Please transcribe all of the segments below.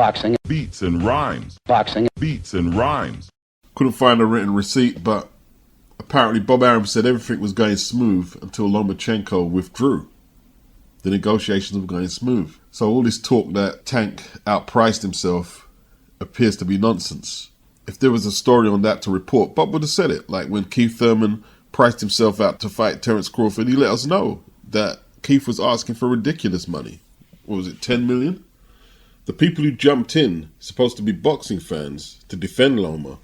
Boxing. Beats and rhymes. Boxing. Beats and rhymes. Couldn't find a written receipt, but apparently Bob Arum said everything was going smooth until Lomachenko withdrew. The negotiations were going smooth. So all this talk that Tank outpriced himself appears to be nonsense. If there was a story on that to report, Bob would have said it. Like when Keith Thurman priced himself out to fight Terence Crawford, he let us know that Keith was asking for ridiculous money. What was it, 10 million? The people who jumped in, supposed to be boxing fans, to defend Loma,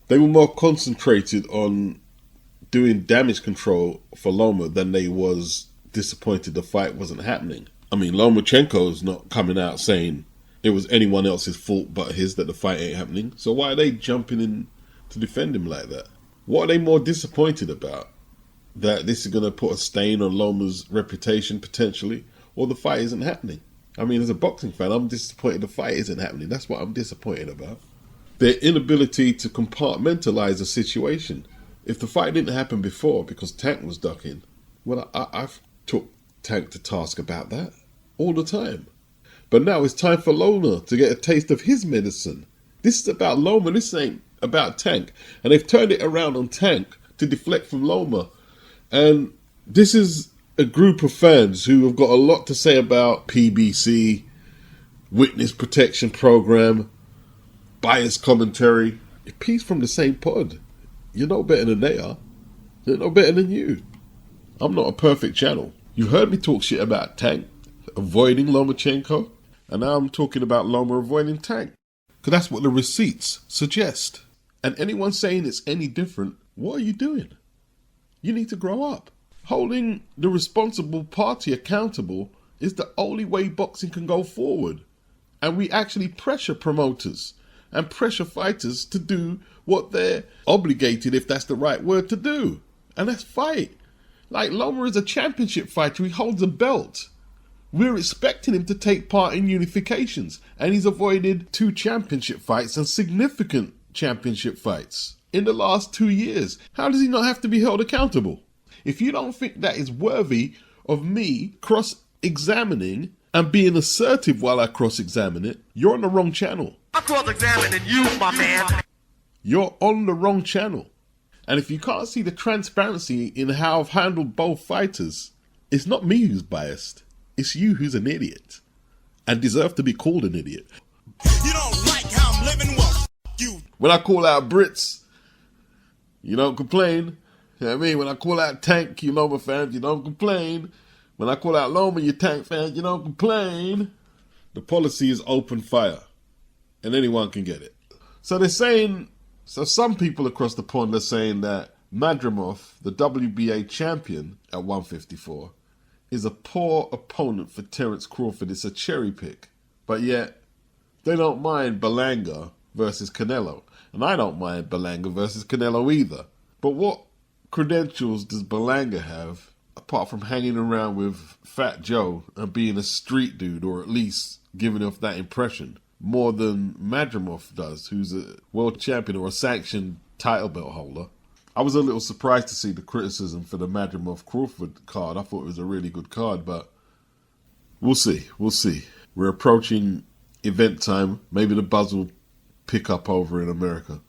they were more concentrated on doing damage control for Loma than they was disappointed the fight wasn't happening. I mean, Lomachenko's not coming out saying it was anyone else's fault but his that the fight ain't happening. So why are they jumping in to defend him like that? What are they more disappointed about? That this is going to put a stain on Loma's reputation potentially, or the fight isn't happening? I mean, as a boxing fan, I'm disappointed the fight isn't happening. That's what I'm disappointed about. Their inability to compartmentalize a situation. If the fight didn't happen before because Tank was ducking, well, I've took Tank to task about that all the time. But now it's time for Loma to get a taste of his medicine. This is about Loma, this ain't about Tank. And they've turned it around on Tank to deflect from Loma. And this is a group of fans who have got a lot to say about PBC, witness protection program, biased commentary. A piece from the same pod. You're no better than they are. They're no better than you. I'm not a perfect channel. You heard me talk shit about Tank avoiding Lomachenko, and now I'm talking about Loma avoiding Tank. Because that's what the receipts suggest. And anyone saying it's any different, what are you doing? You need to grow up. Holding the responsible party accountable is the only way boxing can go forward. And we actually pressure promoters and pressure fighters to do what they're obligated, if that's the right word, to do. And that's fight. Like Loma is a championship fighter. He holds a belt. We're expecting him to take part in unifications. And he's avoided 2 championship fights and significant championship fights in the last 2 years. How does he not have to be held accountable? If you don't think that is worthy of me cross-examining and being assertive while I cross-examine it, you're on the wrong channel. I'm cross-examining you, my man. You're on the wrong channel. And if you can't see the transparency in how I've handled both fighters, it's not me who's biased. It's you who's an idiot and deserve to be called an idiot. You don't like how I'm living, well, you. When I call out Brits, you don't complain. You know what I mean? When I call out Tank, you Loma fans, you don't complain. When I call out Loma, you Tank fans, you don't complain. The policy is open fire, and anyone can get it. So they're saying, so some people across the pond are saying that Madrimov, the WBA champion at 154, is a poor opponent for Terence Crawford. It's a cherry pick. But yet, they don't mind Berlanga versus Canelo. And I don't mind Berlanga versus Canelo either. But what credentials does Berlanga have, apart from hanging around with Fat Joe and being a street dude, or at least giving off that impression, more than Madrimov does, who's a world champion or a sanctioned title belt holder? I was a little surprised to see the criticism for the Madrimov-Crawford card. I thought it was a really good card, but we'll see. We'll see. We're approaching event time. Maybe the buzz will pick up over in America.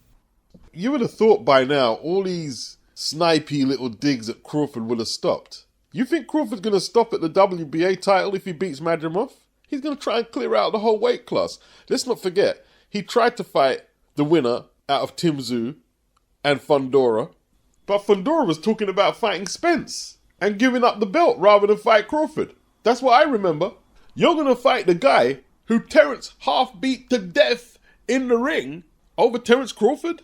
You would have thought by now all these snipey little digs at Crawford would have stopped. You think Crawford's going to stop at the WBA title if he beats Madrimov? He's going to try and clear out the whole weight class. Let's not forget, he tried to fight the winner out of TSZYU and Fundora. But Fundora was talking about fighting Spence and giving up the belt rather than fight Crawford. That's what I remember. You're going to fight the guy who Terence half beat to death in the ring over Terence Crawford?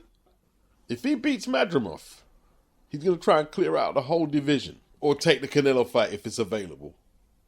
If he beats Madrimov, he's going to try and clear out the whole division or take the Canelo fight if it's available.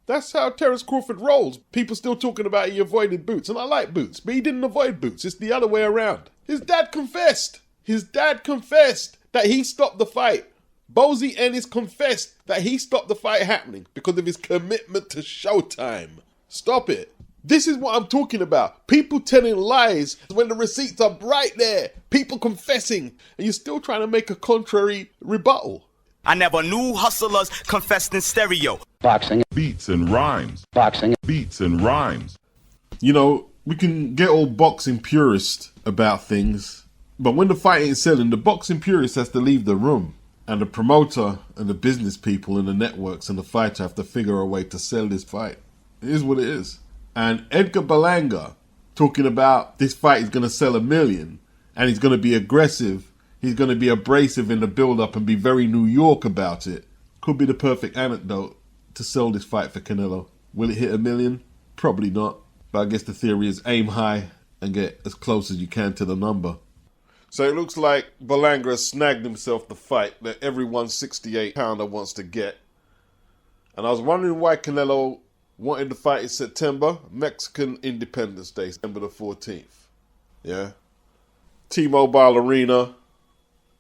That's how Terence Crawford rolls. People still talking about he avoided Boots, and I like Boots, but he didn't avoid Boots. It's the other way around. His dad confessed. His dad confessed that he stopped the fight. Bozy Ennis confessed that he stopped the fight happening because of his commitment to Showtime. Stop it. This is what I'm talking about. People telling lies when the receipts are right there. People confessing, and you're still trying to make a contrary rebuttal. I never knew hustlers confessed in stereo. Boxing. Beats and rhymes. Boxing. Beats and rhymes. You know, we can get all boxing purist about things, but when the fight ain't selling, the boxing purist has to leave the room. And the promoter and the business people and the networks and the fighter have to figure a way to sell this fight. It is what it is. And Edgar Berlanga talking about this fight is going to sell 1 million and he's going to be aggressive, he's going to be abrasive in the build-up and be very New York about it, could be the perfect anecdote to sell this fight for Canelo. Will it hit 1 million? Probably not. But I guess the theory is aim high and get as close as you can to the number. So it looks like Berlanga has snagged himself the fight that every 168-pounder wants to get. And I was wondering why Canelo wanted the fight in September. Mexican Independence Day, September the 14th. Yeah. T-Mobile Arena,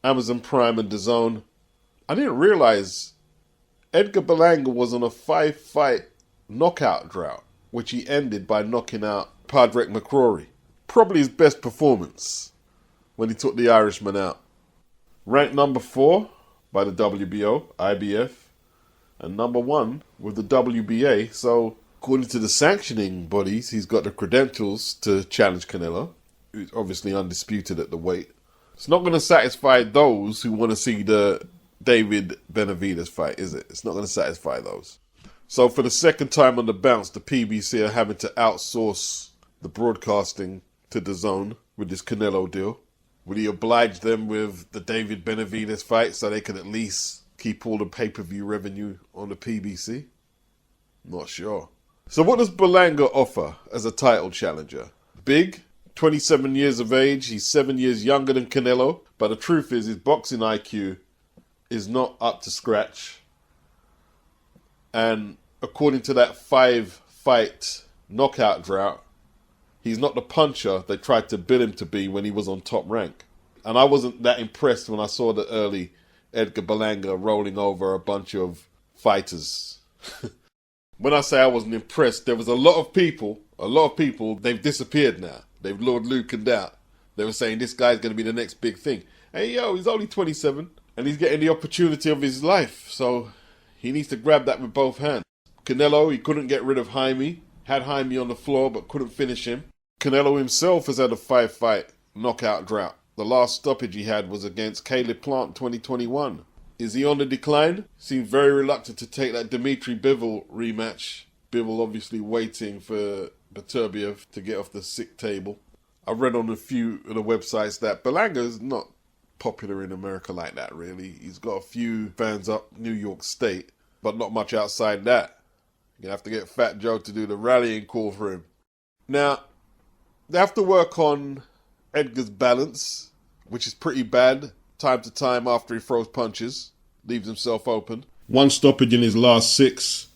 Amazon Prime and DAZN. I didn't realize Edgar Berlanga was on a 5-fight knockout drought, which he ended by knocking out Padraig McCrory. Probably his best performance when he took the Irishman out. Ranked number 4 by the WBO, IBF, and number 1 with the WBA. So, according to the sanctioning bodies, he's got the credentials to challenge Canelo, who's obviously undisputed at the weight. It's not going to satisfy those who want to see the David Benavidez fight, is it? It's not going to satisfy those. So, for the second time on the bounce, the PBC are having to outsource the broadcasting to DAZN with this Canelo deal. Would he oblige them with the David Benavidez fight so they can at least keep all the pay-per-view revenue on the PBC? Not sure. So what does Berlanga offer as a title challenger? Big, 27 years of age, he's 7 years younger than Canelo, but the truth is his boxing IQ is not up to scratch. And according to that 5-fight knockout drought, he's not the puncher they tried to bill him to be when he was on Top Rank. And I wasn't that impressed when I saw the early Edgar Berlanga rolling over a bunch of fighters. When I say I wasn't impressed, there was a lot of people, they've disappeared now. They've Lord Lukened out. They were saying this guy's going to be the next big thing. Hey, yo, he's only 27 and he's getting the opportunity of his life. So he needs to grab that with both hands. Canelo, he couldn't get rid of Jaime. Had Jaime on the floor but couldn't finish him. Canelo himself has had a 5-fight knockout drought. The last stoppage he had was against Caleb Plant 2021. Is he on the decline? Seemed very reluctant to take that Dmitry Bivol rematch. Bivol obviously waiting for Beterbiev to get off the sick table. I read on a few of the websites that Berlanga is not popular in America like that, really. He's got a few fans up New York State, but not much outside that. You have to get Fat Joe to do the rallying call for him. Now, they have to work on Edgar's balance, which is pretty bad. Time to time after he throws punches, leaves himself open. 1 stoppage in his last 6.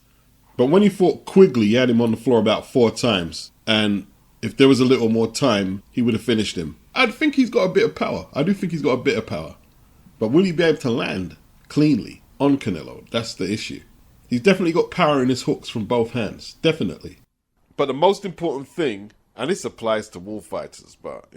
But when he fought Quigley, he had him on the floor about 4 times. And if there was a little more time, he would have finished him. I think he's got a bit of power. I do think he's got a bit of power. But will he be able to land cleanly on Canelo? That's the issue. He's definitely got power in his hooks from both hands. Definitely. But the most important thing, and this applies to all fighters, but,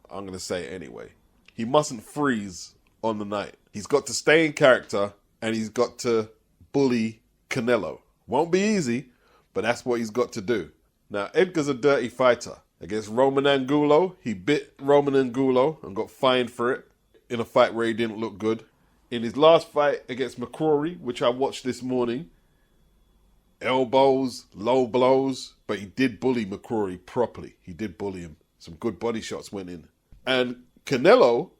I'm going to say it anyway. He mustn't freeze on the night. He's got to stay in character, and he's got to bully Canelo. Won't be easy, but that's what he's got to do. Now, Edgar's a dirty fighter. Against Roman Angulo, he bit Roman Angulo and got fined for it in a fight where he didn't look good. In his last fight against McCrory, which I watched this morning, elbows, low blows, but he did bully McCrory properly. He did bully him. Some good body shots went in. And Canelo,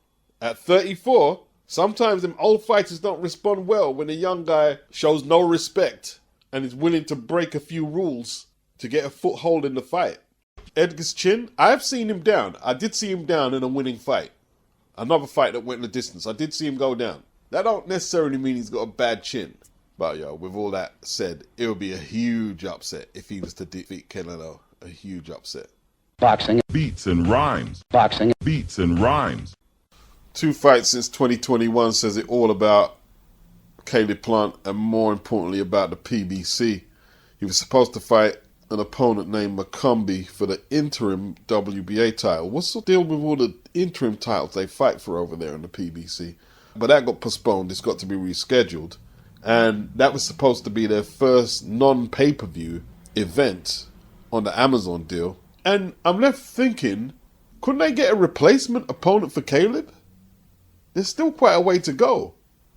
at 34, sometimes them old fighters don't respond well when a young guy shows no respect and is willing to break a few rules to get a foothold in the fight. Edgar's chin, I've seen him down. I did see him down in a winning fight. Another fight that went the distance. I did see him go down. That don't necessarily mean he's got a bad chin. But with all that said, it would be a huge upset if he was to defeat Canelo. A huge upset. Boxing. Beats and rhymes. Boxing. Beats and rhymes. 2 fights since 2021 says it all about Caleb Plant and more importantly about the PBC. He was supposed to fight an opponent named Macombi for the interim WBA title. What's the deal with all the interim titles they fight for over there in the PBC? But that got postponed. It's got to be rescheduled. And that was supposed to be their first non-pay-per-view event on the Amazon deal. And I'm left thinking, couldn't they get a replacement opponent for Caleb? There's still quite a way to go.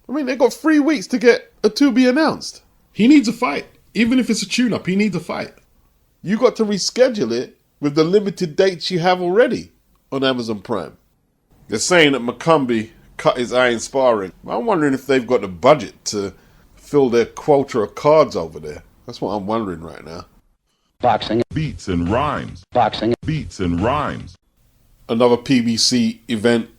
I mean, they got 3 weeks to get a to be announced. He needs a fight. Even if it's a tune-up, he needs a fight. You got to reschedule it with the limited dates you have already on Amazon Prime. They're saying that McCumbee cut his eye in sparring. I'm wondering if they've got the budget to fill their quota of cards over there. That's what I'm wondering right now. Boxing. Beats and rhymes. Boxing. Beats and rhymes. Another PBC event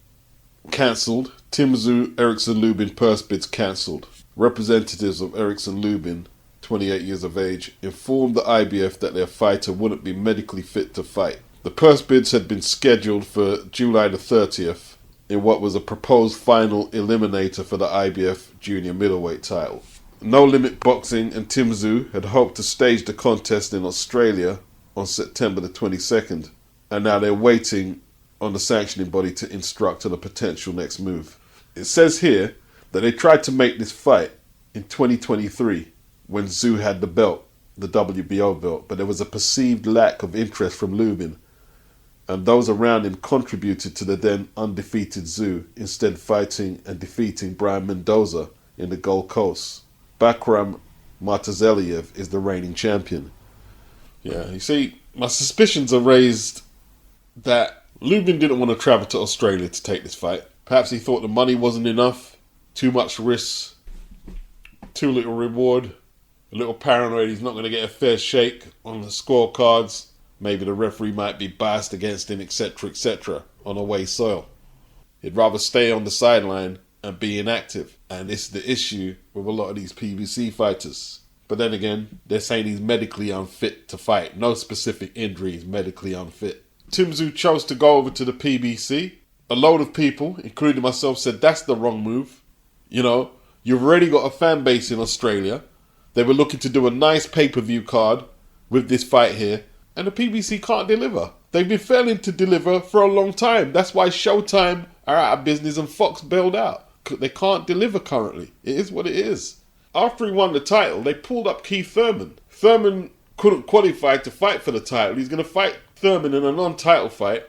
cancelled. TSZYU, Erickson Lubin purse bids cancelled. Representatives of Erickson Lubin, 28 years of age, informed the IBF that their fighter wouldn't be medically fit to fight. The purse bids had been scheduled for July the 30th in what was a proposed final eliminator for the IBF junior middleweight title. No Limit Boxing and TSZYU had hoped to stage the contest in Australia on September the 22nd, and now they're waiting on the sanctioning body to instruct on a potential next move. It says here that they tried to make this fight in 2023 when ZU had the belt, the WBO belt, but there was a perceived lack of interest from Lubin, and those around him contributed to the then undefeated ZU, instead fighting and defeating Brian Mendoza in the Gold Coast. Bakram Martazeliev is the reigning champion. Yeah, you see, my suspicions are raised that Lubin didn't want to travel to Australia to take this fight. Perhaps he thought the money wasn't enough, too much risk, too little reward, a little paranoid he's not going to get a fair shake on the scorecards. Maybe the referee might be biased against him, etc., on away soil. He'd rather stay on the sideline and be inactive. And this is the issue with a lot of these PBC fighters. But then again, they're saying he's medically unfit to fight. No specific injury, he's medically unfit. TSZYU chose to go over to the PBC. A load of people, including myself, said that's the wrong move. You know, you've already got a fan base in Australia. They were looking to do a nice pay-per-view card with this fight here, and the PBC can't deliver. They've been failing to deliver for a long time. That's why Showtime are out of business and Fox bailed out. They can't deliver currently. It is what it is. After he won the title, they pulled up Keith Thurman. Thurman couldn't qualify to fight for the title. He's going to fight Thurman in a non-title fight.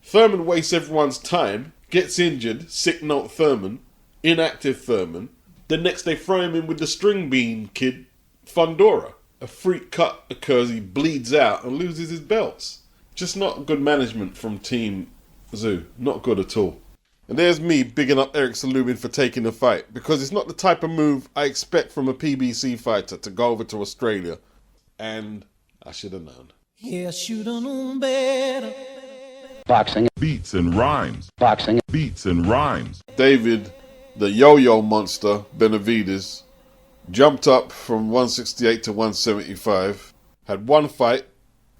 Thurman wastes everyone's time, gets injured, sick note Thurman, inactive Thurman. The next they throw him in with the string bean kid, Fundora. A freak cut occurs, he bleeds out and loses his belts. Just not good management from Team ZU. Not good at all. And there's me bigging up Erickson Lubin for taking the fight, because it's not the type of move I expect from a PBC fighter to go over to Australia. And I should have known. Yeah, should have known better. Boxing. Beats and rhymes. Boxing. Beats and rhymes. David, the yo-yo monster, BENAVIDEZ, jumped up from 168 to 175, had one fight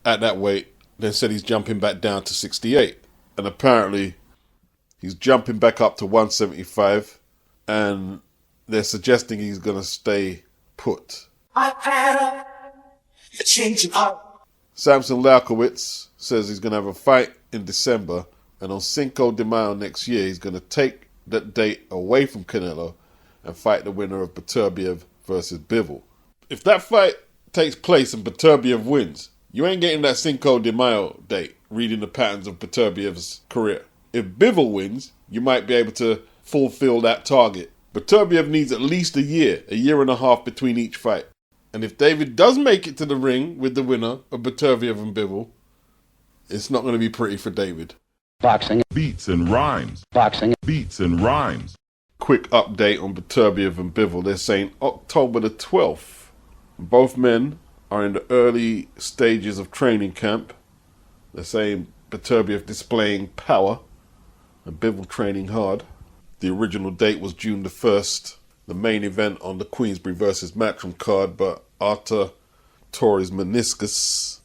at that weight, then said he's jumping back down to 68. And apparently he's jumping back up to 175, and they're suggesting he's going to stay put. I've had a change of Samson Laukowitz says he's going to have a fight in December, and on Cinco de Mayo next year he's going to take that date away from Canelo and fight the winner of Beterbiev versus Bivol. If that fight takes place and Beterbiev wins, you ain't getting that Cinco de Mayo date, reading the patterns of Beterbiev's career. If Bivol wins, you might be able to fulfill that target. Beterbiev needs at least a year and a half between each fight. And if David does make it to the ring with the winner of Beterbiev and Bivol, it's not going to be pretty for David. Boxing. Beats and rhymes. Boxing. Beats and rhymes. Quick update on Beterbiev and Bivol. They're saying October the 12th. Both men are in the early stages of training camp. They're saying Beterbiev displaying power and Bivol training hard. The original date was June the 1st, the main event on the Queensbury versus Matchroom card, but Arthur tore his meniscus.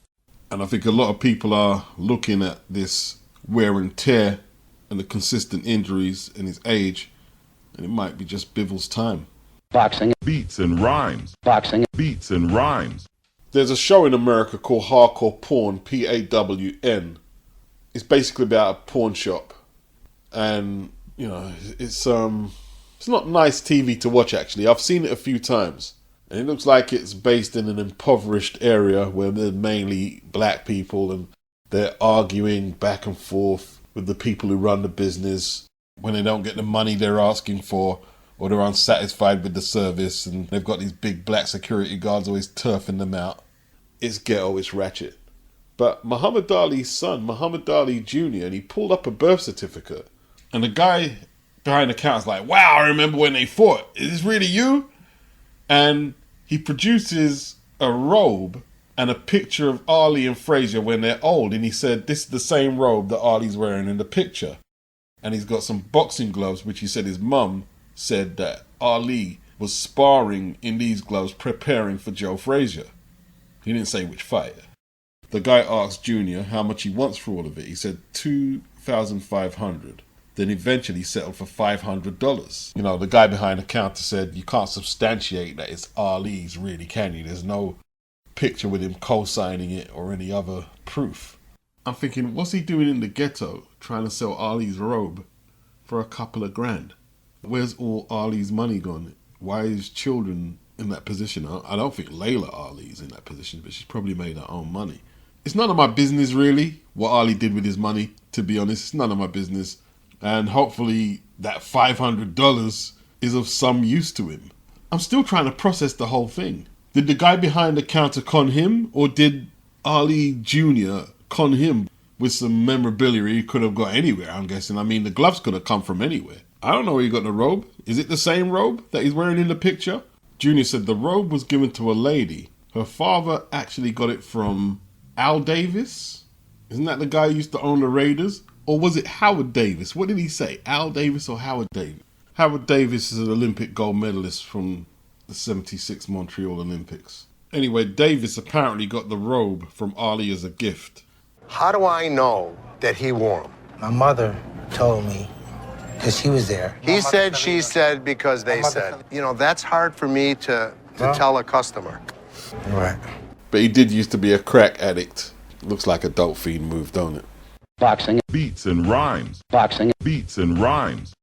And I think a lot of people are looking at this wear and tear and the consistent injuries and his age, and it might be just Bivol's time. Boxing. Beats and rhymes. Boxing. Beats and rhymes. There's a show in America called Hardcore Porn, PAWN. It's basically about a pawn shop. And, you know, it's not nice TV to watch, actually. I've seen it a few times. And it looks like it's based in an impoverished area where there's mainly black people, and They're arguing back and forth with the people who run the business when they don't get the money they're asking for, or they're unsatisfied with the service, and they've got these big black security guards always turfing them out. It's ghetto, it's ratchet. But Muhammad Ali's son, Muhammad Ali Jr., and he pulled up a birth certificate, and the guy behind the counter's like, wow, I remember when they fought. Is this really you? And he produces a robe and a picture of Ali and Frazier when they're old, and he said, this is the same robe that Ali's wearing in the picture. And he's got some boxing gloves, which he said his mum said that Ali was sparring in these gloves, preparing for Joe Frazier. He didn't say which fight. The guy asked Junior how much he wants for all of it. He said $2,500. Then eventually settled for $500. You know, the guy behind the counter said, you can't substantiate that it's Ali's, really, can you? There's no picture with him co-signing it or any other proof. I'm thinking, what's he doing in the ghetto trying to sell Ali's robe for a couple of grand? Where's all Ali's money gone? Why is children in that position? I don't think Layla Ali's in that position, but she's probably made her own money. It's none of my business, really, what Ali did with his money, to be honest. It's none of my business. And hopefully that $500 is of some use to him. I'm still trying to process the whole thing. Did the guy behind the counter con him, or did Ali Jr. con him with some memorabilia he could have got anywhere, I'm guessing? I mean, the gloves could have come from anywhere. I don't know where he got the robe. Is it the same robe that he's wearing in the picture? Junior said the robe was given to a lady. Her father actually got it from Al Davis. Isn't that the guy who used to own the Raiders? Or was it Howard Davis? What did he say? Al Davis or Howard Davis? Howard Davis is an Olympic gold medalist from the 76 Montreal Olympics. Anyway, Davis apparently got the robe from Ali as a gift. How do I know that he wore them? My mother told me, because she was there. He said, she said, because they said. You know, that's hard for me to tell a customer. Right. But he did used to be a crack addict. Looks like a dope fiend move, don't it? Boxing, Beats and rhymes. boxing, Beats and rhymes.